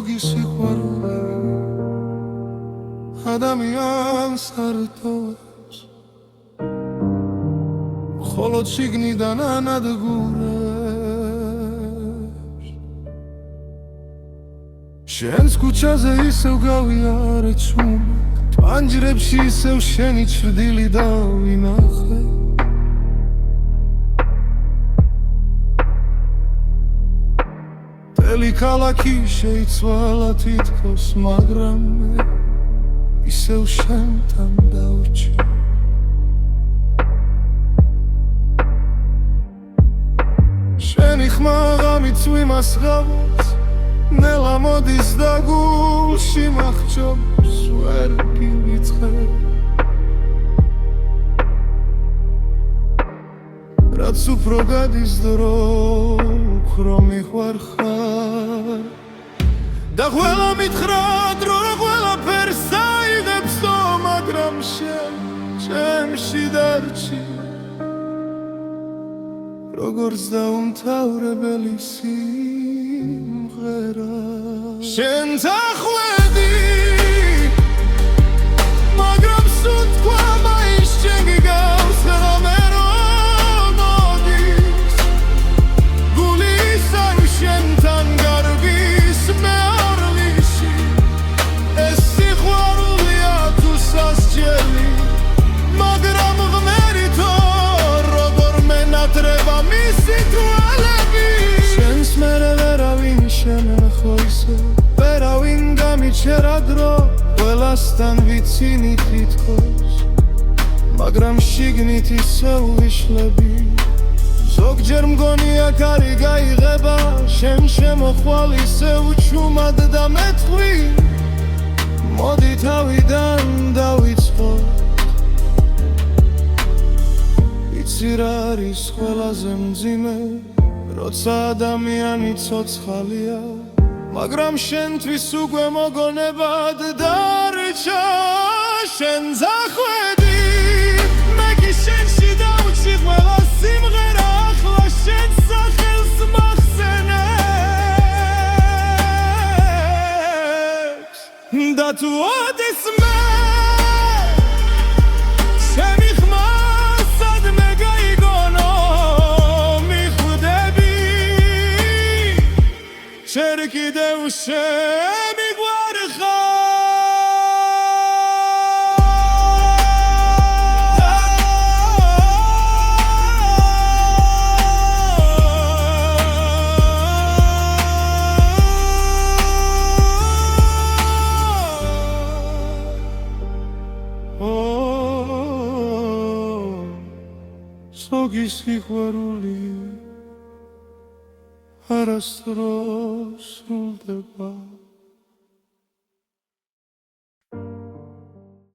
ზოგი სიყვარული ადამიანს არ ტოვებს, ხოლო შიგნიდან ანადგურებს. შენს ქუჩაზე ისევ გავიარე ჩუმად, პანჯრებში ისევ შენი ჩრდილი დავინახე. მთელი ქალაქი შეიცვალა თითქოს, მაგრამ მე ისევ შენთან დავრჩი. შენი ხმა ღამით წვიმას ღამით, ნელა მოდის და გულში მახრჩობს, ვერ გივიწყე. რაც უფრო გადის დრო, უფრო მიყვარხარ და ყველა მითხრა დრო ყველაფერს აიღებსო, მაგრამ შენ ჩემში დარჩი, როგორც დაუმთავრებელი სიმღერა. შენ წახვედი, მაგრამ სულ თქვა მაინც შენ გიგავს, ღამე რომ მოდის, გული ისევ შენთან გარბის, მე არ ვიში, ეს სიყვარულია თუ სასჯელი, მაგრამ ღმერთო როგორ მენატრება მისი თვალები. შენს მერე ვერავინ შემენახო ისე, ვერავინ გამიჩერა დრო, ყველასთან ვიცინი თითქოს, მაგრამ შიგნით ისევ ვიშლები. ზოგჯერ მგონია კარი გაიღება, შენ შემოხვალ ისევ ჩუმად და მეთხვი, მოდი თავიდან დავიწყოთ. იცი რა არის ყველაზე მძიმე, როცა ადამიანი ცოცხალია, მაგრამ შენთვის უკვე მოგონებად დარჩა. შენ ზახვედი, მე კი შენში დავუჩი ყველა სიმღერა, ახლა შენ სახელს მახსენებს და თუ ოდეს მე ჩემი ხმა სადმე გაიგონო, მიხვდები შენ კიდევ შემიყვარხარ. ზოგი სიყვარული არასდროს სრულდება.